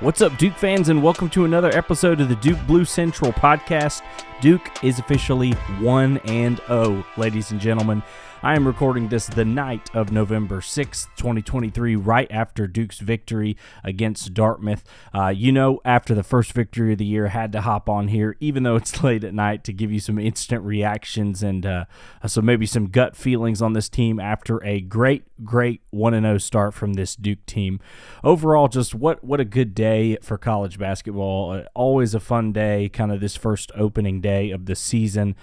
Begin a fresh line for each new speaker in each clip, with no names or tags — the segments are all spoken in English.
What's up, Duke fans, and welcome to another episode of the Duke Blue Central podcast. Duke is officially 1-0, ladies and gentlemen. I am recording this the night of November 6th, 2023, right after Duke's victory against Dartmouth. After the first victory of the year, had to hop on here, even though it's late at night, to give you some instant reactions and so maybe some gut feelings on this team after a great 1-0 start from this Duke team. Overall, just what a good day for college basketball. Always a fun day, kind of this first opening day of the season.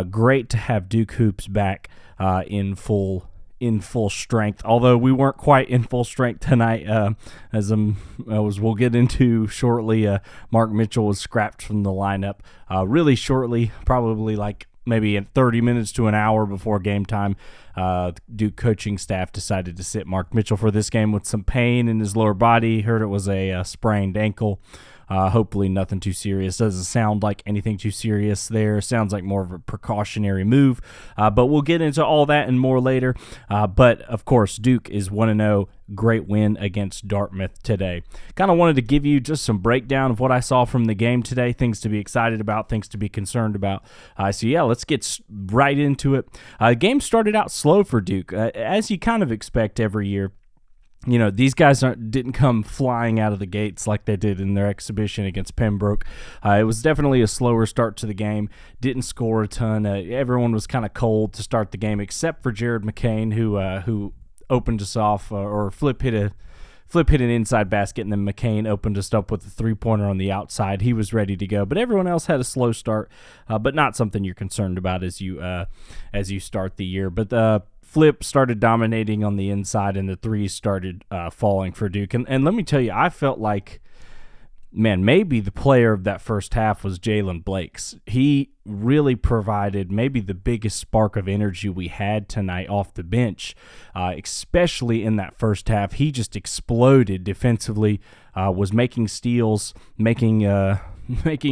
Great to have Duke hoops back in full strength, although we weren't quite in full strength tonight, as we'll get into shortly. Mark Mitchell was scrapped from the lineup really shortly, probably like maybe in 30 minutes to an hour before game time. Duke coaching staff decided to sit Mark Mitchell for this game with some pain in his lower body. Heard it was a sprained ankle. Hopefully nothing too serious. Doesn't sound like anything too serious there. Sounds like more of a precautionary move. But we'll get into all that and more later. But, of course, Duke is 1-0. Great win against Dartmouth today. Kind of wanted to give you just some breakdown of what I saw from the game today. Things to be excited about, things to be concerned about. Let's get right into it. The game started out slow for Duke, as you kind of expect every year. You know, these guys didn't come flying out of the gates like they did in their exhibition against Pembroke. It was definitely a slower start to the game. Didn't score a ton. Everyone was kind of cold to start the game, except for Jared McCain, who opened us off, or Flip hit an inside basket, and then McCain opened us up with a three-pointer on the outside. He was ready to go, but everyone else had a slow start, but not something you're concerned about as you start the year. But Flip started dominating on the inside, and the threes started falling for Duke. And let me tell you, I felt like, man, maybe the player of that first half was Jalen Blakes. He really provided maybe the biggest spark of energy we had tonight off the bench, especially in that first half. He just exploded defensively, was making steals, making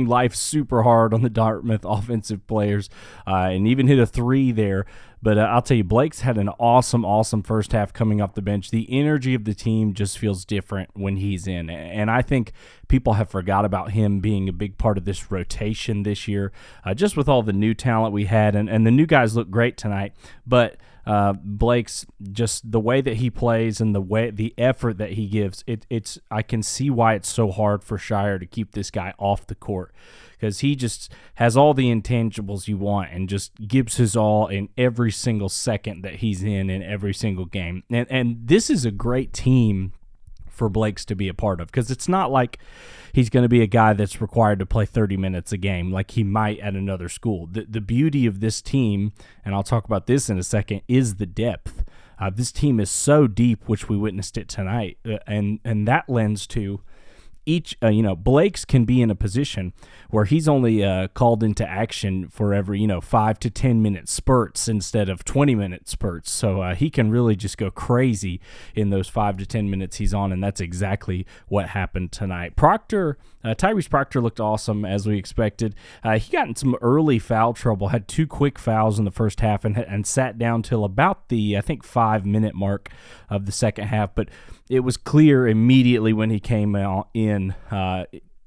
life super hard on the Dartmouth offensive players, and even hit a three there. But I'll tell you, Blake's had an awesome first half coming off the bench. The energy of the team just feels different when he's in. And I think people have forgot about him being a big part of this rotation this year, just with all the new talent we had. And the new guys look great tonight. But Blake's, just the way that he plays and the effort that he gives, it's I can see why it's so hard for Shire to keep this guy off the court, because he just has all the intangibles you want and just gives his all in every single second that he's in every single game. And this is a great team for Blake's to be a part of, because it's not like he's going to be a guy that's required to play 30 minutes a game like he might at another school. The beauty of this team, and I'll talk about this in a second, is the depth. This team is so deep, which we witnessed it tonight, and that lends to each, Blake's can be in a position where he's only called into action for every, 5 to 10 minute spurts instead of 20-minute spurts. So he can really just go crazy in those 5 to 10 minutes he's on, and that's exactly what happened tonight. Tyrese Proctor looked awesome, as we expected. He got in some early foul trouble, had 2 quick fouls in the first half, and sat down till about the, 5-minute mark of the second half. But it was clear immediately when he came in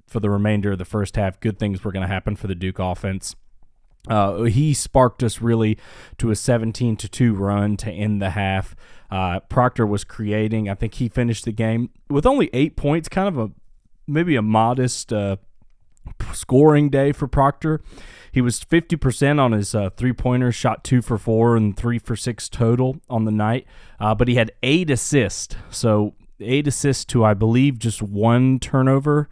for the remainder of the first half, good things were going to happen for the Duke offense. He sparked us really to a 17-2 run to end the half. Proctor was creating. I think he finished the game with only 8 points, kind of maybe a modest scoring day for Proctor. He was 50% on his three-pointers, shot 2 for 4 and 3 for 6 total on the night. But he had 8 assists. So 8 assists to, I believe, just 1 turnover.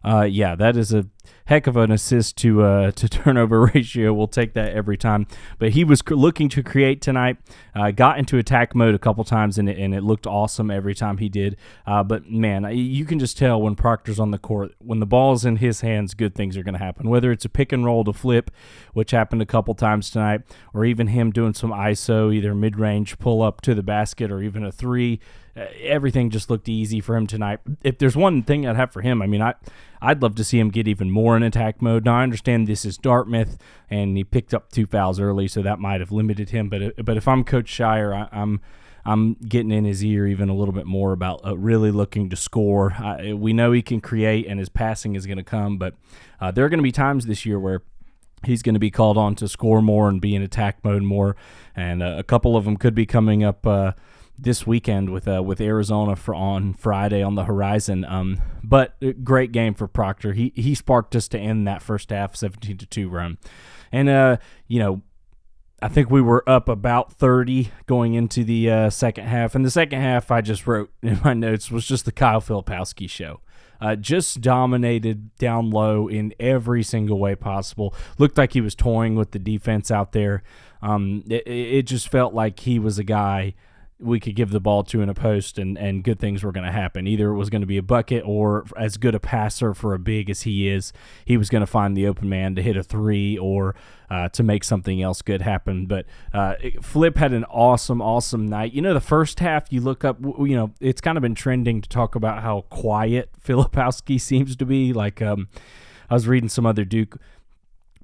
That is a heck of an assist to turnover ratio. We'll take that every time. But he was looking to create tonight. Got into attack mode a couple times, and it looked awesome every time he did. But man, you can just tell when Proctor's on the court, when the ball's in his hands, good things are going to happen. Whether it's a pick and roll to Flip, which happened a couple times tonight, or even him doing some ISO, either mid-range pull up to the basket or even a three. Everything just looked easy for him tonight. If there's one thing I'd have for him, I'd love to see him get even more in attack mode. Now, I understand this is Dartmouth, and he picked up 2 fouls early, so that might have limited him. But if I'm Coach Shire, I'm I'm getting in his ear even a little bit more about really looking to score. We know he can create and his passing is going to come, but there are going to be times this year where he's going to be called on to score more and be in attack mode more, and a couple of them could be coming up this weekend with Arizona on Friday on the horizon. But great game for Proctor. He sparked us to end that first half 17-2 run, and I think we were up about 30 going into the second half. And the second half, I just wrote in my notes, was just the Kyle Filipowski show. Just dominated down low in every single way possible. Looked like he was toying with the defense out there. It just felt like he was a guy we could give the ball to in a post and good things were going to happen. Either it was going to be a bucket or, as good a passer for a big as he is, he was going to find the open man to hit a three or to make something else good happen. But Flip had an awesome night. The first half, you look up, it's kind of been trending to talk about how quiet Filipowski seems to be. Like I was reading some other Duke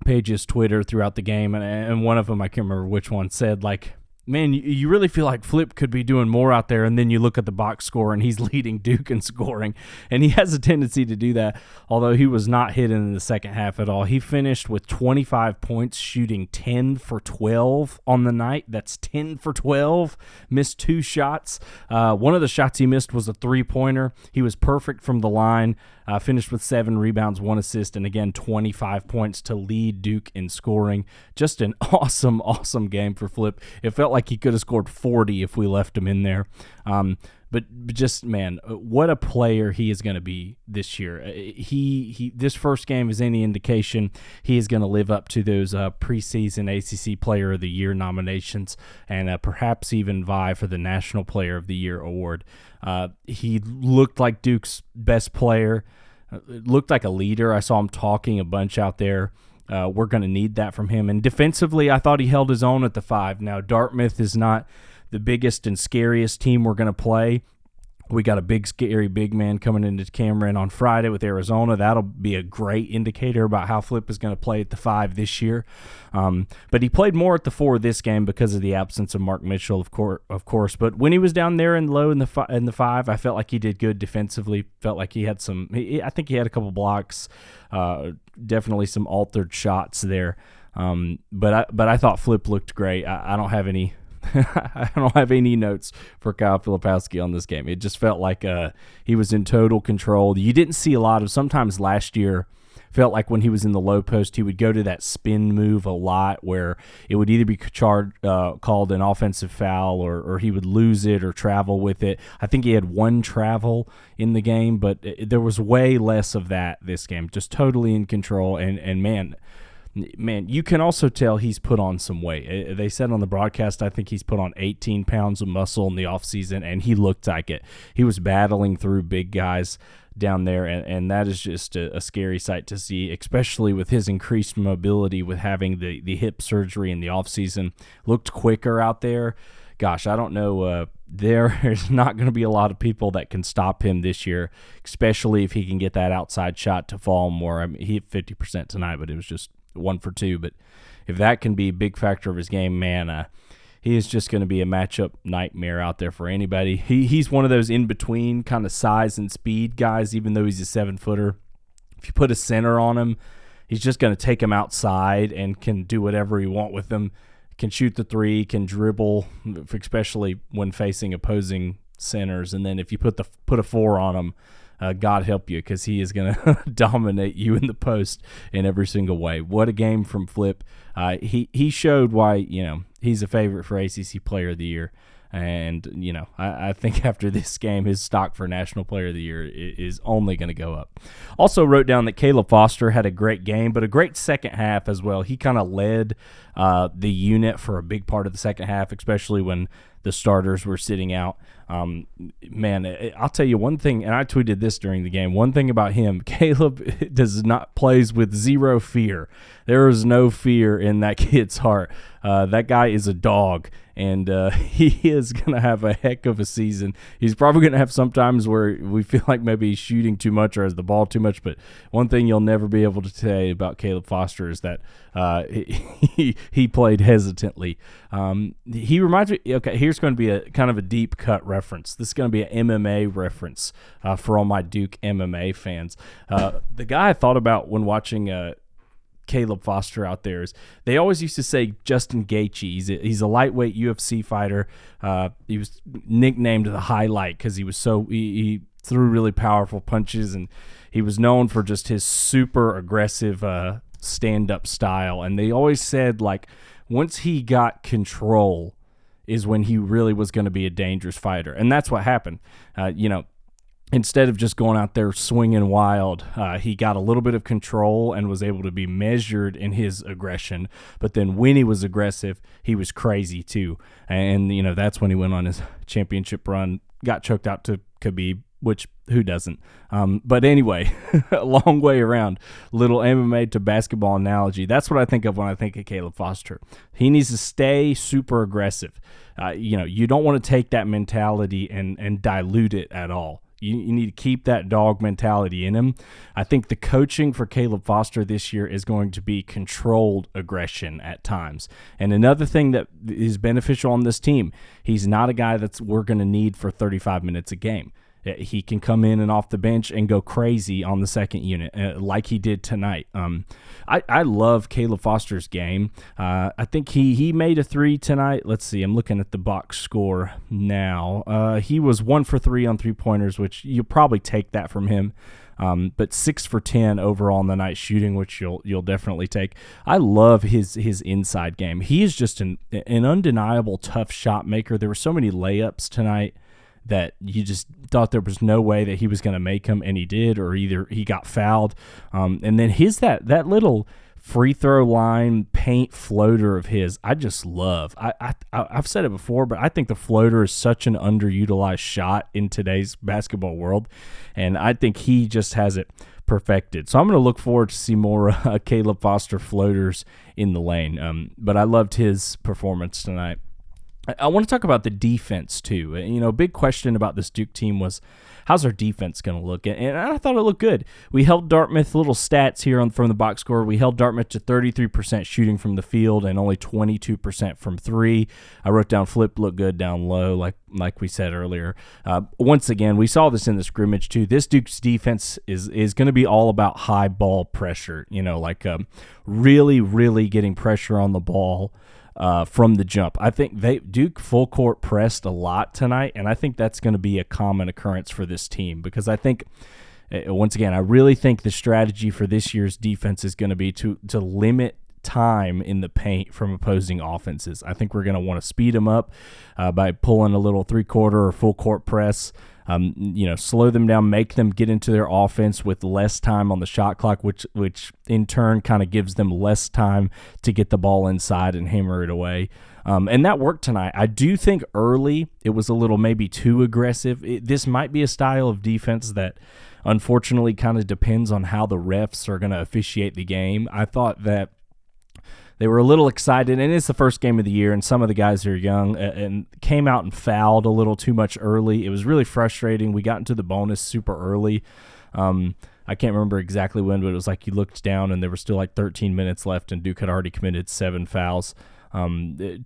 pages Twitter throughout the game, and one of them, I can't remember which one, said, like, man, you really feel like Flip could be doing more out there, and then you look at the box score, and he's leading Duke in scoring, and he has a tendency to do that, although he was not hitting in the second half at all. He finished with 25 points, shooting 10 for 12 on the night. That's 10 for 12, missed 2 shots. One of the shots he missed was a three-pointer. He was perfect from the line, finished with 7 rebounds, 1 assist, and again, 25 points to lead Duke in scoring. Just an awesome game for Flip. It felt like he could have scored 40 if we left him in there. But just, man, what a player he is going to be this year. He this first game is any indication, he is going to live up to those preseason ACC Player of the Year nominations and perhaps even vie for the National Player of the Year award. He looked like Duke's best player, looked like a leader. I saw him talking a bunch out there. We're going to need that from him. And defensively, I thought he held his own at the 5. Now, Dartmouth is not the biggest and scariest team we're going to play. We got a big, scary big man coming into Cameron on Friday with Arizona. That'll be a great indicator about how Flip is going to play at the 5 this year. But he played more at the 4 this game because of the absence of Mark Mitchell, of course. But when he was down there and low in the 5, I felt like he did good defensively. Felt like he had I think he had a couple blocks, definitely some altered shots there. But I thought Flip looked great. I don't have any. I don't have any notes for Kyle Filipowski on this game. It just felt like he was in total control. You didn't see a lot of, sometimes last year, felt like when he was in the low post, he would go to that spin move a lot where it would either be called an offensive foul or he would lose it or travel with it. I think he had 1 travel in the game, but there was way less of that this game. Just totally in control. And man, you can also tell he's put on some weight. They said on the broadcast, I think he's put on 18 pounds of muscle in the offseason, and he looked like it. He was battling through big guys down there, and that is just a scary sight to see, especially with his increased mobility with having the hip surgery in the offseason. Looked quicker out there. Gosh, I don't know. There's not going to be a lot of people that can stop him this year, especially if he can get that outside shot to fall more. I mean, he hit 50% tonight, but it was just 1 for 2. But if that can be a big factor of his game, man, he is just going to be a matchup nightmare out there for anybody. He's one of those in-between kind of size and speed guys, even though he's a 7-footer. If you put a center on him, he's just going to take him outside and can do whatever he wants with him. Can shoot the 3, can dribble, especially when facing opposing centers. And then if you put a 4 on him, God help you, because he is going to dominate you in the post in every single way. What a game from Flip. He showed why he's a favorite for ACC Player of the Year. And, I think after this game, his stock for National Player of the Year is only going to go up. Also wrote down that Caleb Foster had a great game, but a great second half as well. He kind of led the unit for a big part of the second half, especially when the starters were sitting out. Man, I'll tell you one thing, and I tweeted this during the game. One thing about him, Caleb plays with zero fear. There is no fear in that kid's heart. That guy is a dog, and he is going to have a heck of a season. He's probably going to have some times where we feel like maybe he's shooting too much or has the ball too much, but one thing you'll never be able to say about Caleb Foster is that he played hesitantly. He reminds me, okay, here's going to be a kind of a deep cut reference. This is going to be an MMA reference for all my Duke MMA fans. The guy I thought about when watching Caleb Foster out there is they always used to say Justin Gaethje. He's a lightweight UFC fighter. He was nicknamed the Highlight because he threw really powerful punches, and he was known for just his super aggressive stand-up style. And they always said, like, once he got control is when he really was going to be a dangerous fighter. And that's what happened. Instead of just going out there swinging wild, he got a little bit of control and was able to be measured in his aggression. But then when he was aggressive, he was crazy too. And, that's when he went on his championship run, got choked out to Khabib, which who doesn't? But anyway, a long way around. Little MMA to basketball analogy. That's what I think of when I think of Caleb Foster. He needs to stay super aggressive. You don't want to take that mentality and dilute it at all. You need to keep that dog mentality in him. I think the coaching for Caleb Foster this year is going to be controlled aggression at times. And another thing that is beneficial on this team, he's not a guy we're going to need for 35 minutes a game. He can come in and off the bench and go crazy on the second unit like he did tonight. I love Caleb Foster's game. I think he made a three tonight. Let's see. I'm looking at the box score now. He was 1 for 3 on three-pointers, which you'll probably take that from him. But 6 for 10 overall in the night shooting, which you'll definitely take. I love his inside game. He is just an undeniable tough shot maker. There were so many layups tonight that you just thought there was no way that he was going to make them, and he did, or either he got fouled. And then that little free throw line paint floater of his, I just love. I've said it before, but I think the floater is such an underutilized shot in today's basketball world, and I think he just has it perfected. So I'm going to look forward to see more Caleb Foster floaters in the lane. But I loved his performance tonight. I want to talk about the defense, too. A big question about this Duke team was, how's our defense going to look? And I thought it looked good. We held Dartmouth, little stats here from the box score. We held Dartmouth to 33% shooting from the field and only 22% from three. I wrote down Flip looked good down low, like we said earlier. Once again, we saw this in the scrimmage, too. This Duke's defense is going to be all about high ball pressure, really, really getting pressure on the ball. From the jump. I think Duke full court pressed a lot tonight, and I think that's going to be a common occurrence for this team because I think, once again, I really think the strategy for this year's defense is going to be to limit time in the paint from opposing offenses. I think we're going to want to speed them up by pulling a little three-quarter or full court press. Slow them down, make them get into their offense with less time on the shot clock, which in turn kind of gives them less time to get the ball inside and hammer it away. And that worked tonight. I do think early it was a little maybe too aggressive. This might be a style of defense that unfortunately kind of depends on how the refs are going to officiate the game. I thought that they were a little excited, and it's the first game of the year, and some of the guys are young and came out and fouled a little too much early. It was really frustrating. We got into the bonus super early. I can't remember exactly when, but it was like you looked down, and there were still like 13 minutes left, and Duke had already committed 7 fouls.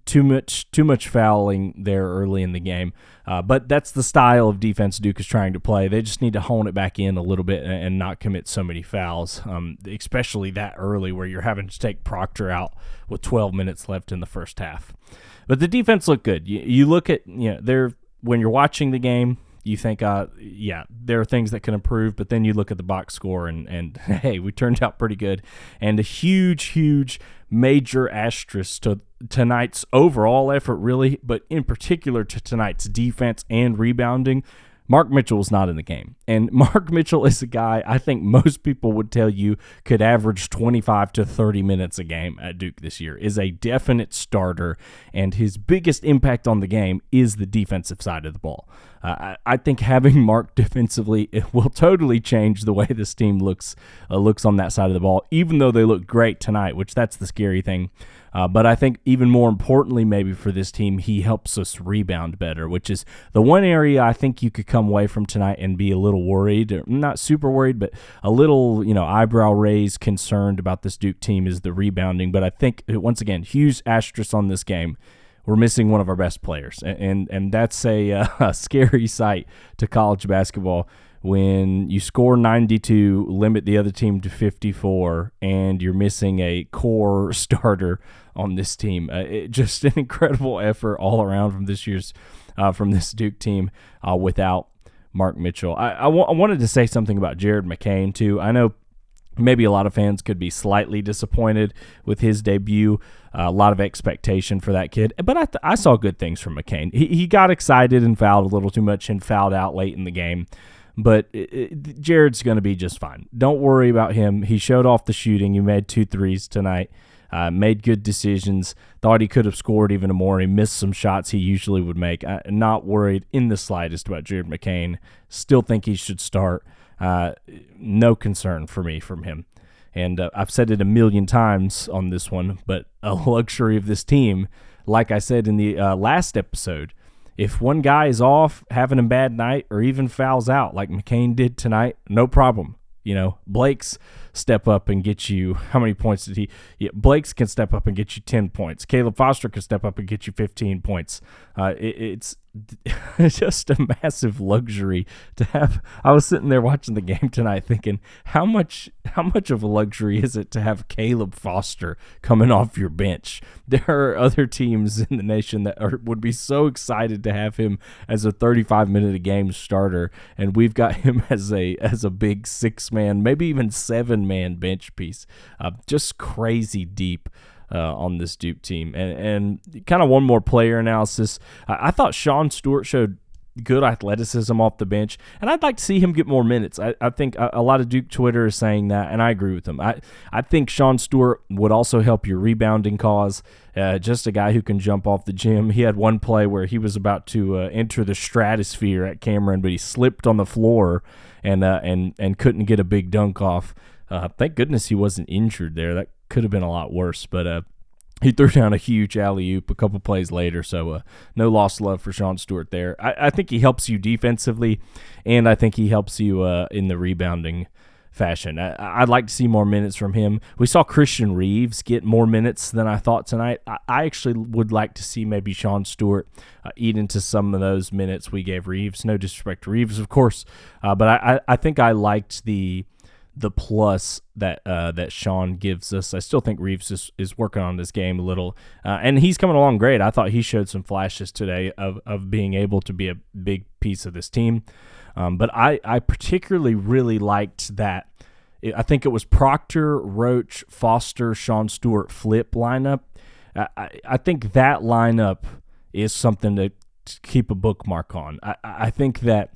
Too much fouling there early in the game. But that's the style of defense Duke is trying to play. They just need to hone it back in a little bit and not commit so many fouls, especially that early where you're having to take Proctor out with 12 minutes left in the first half. But the defense looked good. You look at, when you're watching the game, you think, there are things that can improve, but then you look at the box score and hey, we turned out pretty good. And a huge major asterisk to tonight's overall effort, really, but in particular to tonight's defense and rebounding. Mark Mitchell was not in the game. And Mark Mitchell is a guy I think most people would tell you could average 25 to 30 minutes a game at Duke this year, is a definite starter, and his biggest impact on the game is the defensive side of the ball. I think having Mark defensively, it will totally change the way this team looks on that side of the ball, even though they look great tonight, which that's the scary thing. But I think even more importantly maybe for this team, he helps us rebound better, which is the one area I think you could come away from tonight and be a little worried, or not super worried, but a little, eyebrow raised, concerned about this Duke team is the rebounding. But I think, once again, huge asterisk on this game. We're missing one of our best players, and that's a scary sight to college basketball when you score 92, limit the other team to 54, and you're missing a core starter on this team. Just an incredible effort all around from this Duke team without Mark Mitchell. I wanted to say something about Jared McCain too. I know maybe a lot of fans could be slightly disappointed with his debut. A lot of expectation for that kid. But I saw good things from McCain. He got excited and fouled a little too much and fouled out late in the game. But Jared's going to be just fine. Don't worry about him. He showed off the shooting. He made 2 threes tonight. Made good decisions. Thought he could have scored even more. He missed some shots he usually would make. Not worried in the slightest about Jared McCain. Still think he should start. No concern for me from him. And I've said it a million times on this one, but a luxury of this team, like I said in the last episode, if one guy is off, having a bad night, or even fouls out like McCain did tonight, no problem. Blake's step up and get you, how many points did he? Yeah, Blake's can step up and get you 10 points. Caleb Foster can step up and get you 15 points. It's just a massive luxury to have. I was sitting there watching the game tonight thinking, how much of a luxury is it to have Caleb Foster coming off your bench? There are other teams in the nation that would be so excited to have him as a 35-minute-a-game starter, and we've got him as a big 6-man, maybe even 7-man bench piece. Just crazy deep on this Duke team. And kind of one more player analysis. I thought Sean Stewart showed good athleticism off the bench, and I'd like to see him get more minutes. I think a lot of Duke Twitter is saying that, and I agree with them. I think Sean Stewart would also help your rebounding cause. Just a guy who can jump off the gym. He had one play where he was about to enter the stratosphere at Cameron, but he slipped on the floor and couldn't get a big dunk off. Thank goodness he wasn't injured there. That could have been a lot worse, but he threw down a huge alley-oop a couple plays later, so no lost love for Sean Stewart there. I think he helps you defensively, and I think he helps you in the rebounding fashion. I'd like to see more minutes from him. We saw Christian Reeves get more minutes than I thought tonight. I actually would like to see maybe Sean Stewart eat into some of those minutes we gave Reeves. No disrespect to Reeves, of course, but I think I liked the plus that Sean gives us. I still think Reeves is working on his game a little, and he's coming along great. I thought he showed some flashes today of being able to be a big piece of this team. But I particularly really liked that. I think it was Proctor, Roach, Foster, Sean Stewart flip lineup. I think that lineup is something to keep a bookmark on. I think that,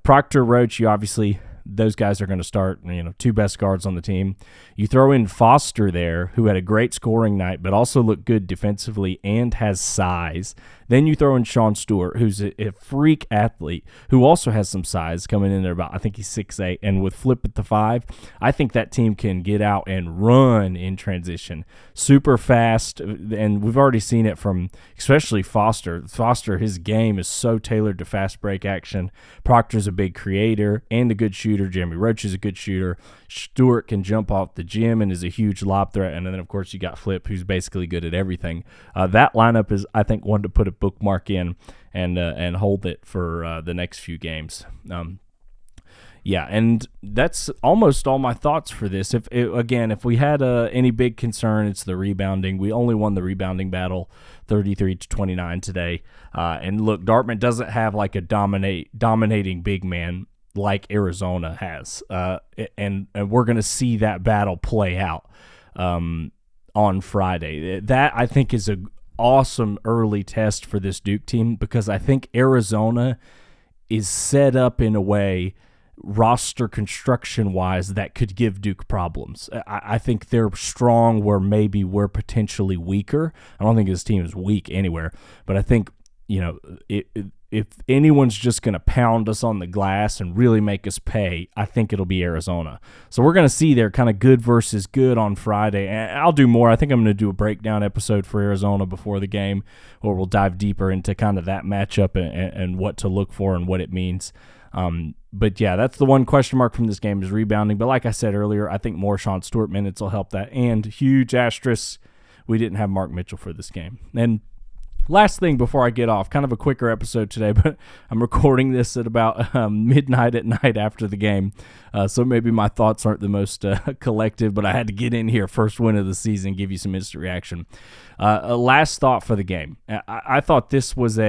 Proctor, Roach, you obviously, those guys are going to start, 2 best guards on the team. You throw in Foster there, who had a great scoring night, but also looked good defensively and has size. Then you throw in Sean Stewart, who's a freak athlete, who also has some size coming in there about, I think he's 6'8", and with Flip at the 5, I think that team can get out and run in transition. Super fast, and we've already seen it from especially Foster. Foster, his game is so tailored to fast break action. Proctor's a big creator and a good shooter. Jeremy Roach is a good shooter. Stewart can jump off the gym and is a huge lob threat. And then, of course, you got Flip, who's basically good at everything. That lineup is, I think, one to put a bookmark in and hold it for the next few games. Yeah, and that's almost all my thoughts for this. If we had any big concern, it's the rebounding. We only won the rebounding battle 33-29 today. And look, Dartmouth doesn't have like a dominating big man like Arizona has. And we're going to see that battle play out on Friday. That, I think, is an awesome early test for this Duke team, because I think Arizona is set up in a way, roster construction-wise, that could give Duke problems. I think they're strong where maybe we're potentially weaker. I don't think this team is weak anywhere, but I think, if anyone's just going to pound us on the glass and really make us pay, I think it'll be Arizona. So we're going to see their kind of good versus good on Friday. And I'll do more. I think I'm going to do a breakdown episode for Arizona before the game, where we'll dive deeper into kind of that matchup and what to look for and what it means. But yeah, that's the one question mark from this game is rebounding. But like I said earlier, I think more Sean Stewart minutes will help that. And huge asterisk, we didn't have Mark Mitchell for this game. And last thing before I get off, kind of a quicker episode today, but I'm recording this at about midnight at night after the game, so maybe my thoughts aren't the most collective, but I had to get in here, first win of the season, give you some instant reaction. A last thought for the game. I thought this was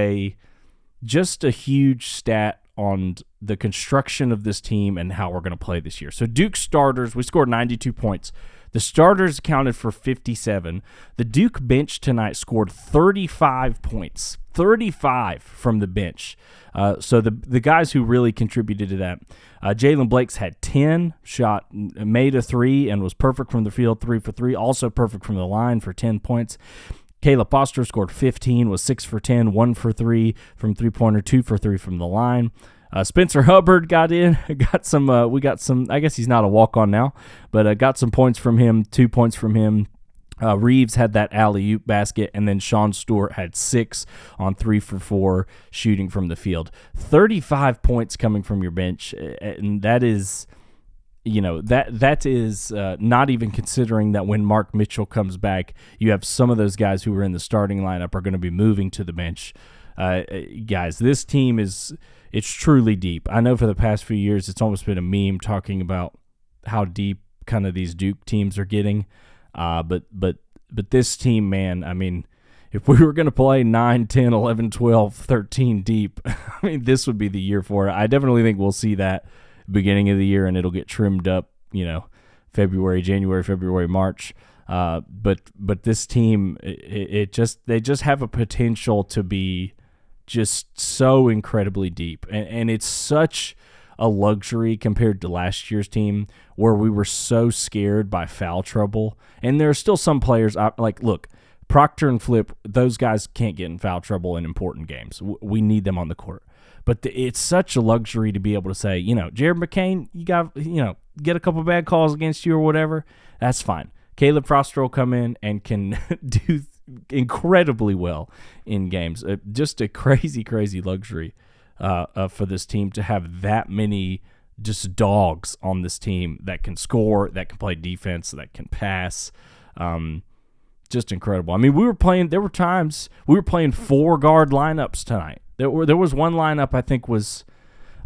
just a huge stat on the construction of this team and how we're going to play this year. So Duke starters, we scored 92 points. The starters accounted for 57. The Duke bench tonight scored 35 points, 35 from the bench. So the guys who really contributed to that, Jalen Blakes had 10, made a 3, and was perfect from the field, 3 for 3, also perfect from the line for 10 points. Caleb Foster scored 15, was 6 for 10, 1 for 3 from three-pointer, 2 for 3 from the line. Spencer Hubbard got some, I guess he's not a walk-on now, but got some points from him, 2 points from him. Reeves had that alley-oop basket, and then Sean Stewart had 6 on 3 for 4 shooting from the field. 35 points coming from your bench, and that is, that is not even considering that when Mark Mitchell comes back, you have some of those guys who were in the starting lineup are going to be moving to the bench. Guys, this team it's truly deep. I know for the past few years it's almost been a meme talking about how deep kind of these Duke teams are getting. But this team, man, I mean, if we were going to play 9, 10, 11, 12, 13 deep, I mean, this would be the year for it. I definitely think we'll see that beginning of the year, and it'll get trimmed up, January, February, March. But this team, they just have a potential to be just so incredibly deep, and it's such a luxury compared to last year's team where we were so scared by foul trouble. And there are still some players look, Proctor and Flip, those guys can't get in foul trouble in important games. We need them on the court. But it's such a luxury to be able to say, Jared McCain, you got, get a couple bad calls against you or whatever. That's fine. Caleb Foster will come in and can do incredibly well in games. Just a crazy, crazy luxury for this team to have that many just dogs on this team that can score, that can play defense, that can pass. Just incredible. I mean, there were times we were playing 4-guard lineups tonight. There was one lineup I think was,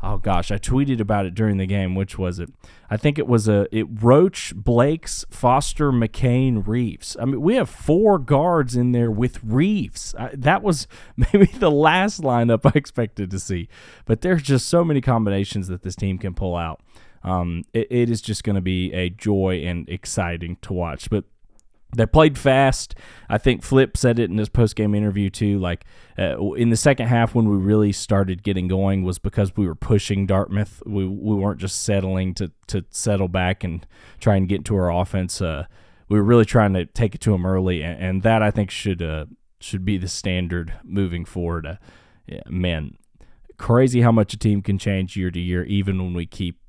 oh gosh, I tweeted about it during the game. Which was it? I think it was Roach, Blakes, Foster, McCain, Reeves. I mean, we have 4 guards in there with Reeves. That was maybe the last lineup I expected to see. But there's just so many combinations that this team can pull out. It is just going to be a joy and exciting to watch. But they played fast. I think Flip said it in his post-game interview too. In the second half, when we really started getting going, was because we were pushing Dartmouth. We weren't just settling to settle back and try and get to our offense. We were really trying to take it to them early, and that I think should be the standard moving forward. Man, crazy how much a team can change year to year, even when we keep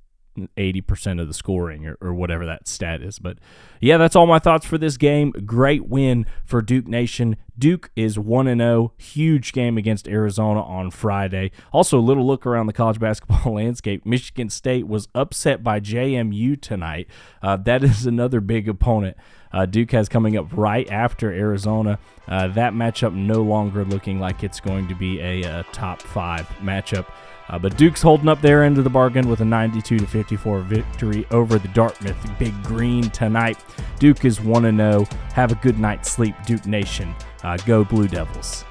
80% of the scoring or whatever that stat is. But yeah, that's all my thoughts for this game. Great win for Duke Nation. Duke is 1-0. Huge game against Arizona on Friday. Also, a little look around the college basketball landscape. Michigan State was upset by JMU tonight. That is another big opponent Duke has coming up right after Arizona. That matchup no longer looking like it's going to be a top 5 matchup. But Duke's holding up their end of the bargain with a 92-54 victory over the Dartmouth Big Green tonight. Duke is 1-0. Have a good night's sleep, Duke Nation. Go Blue Devils.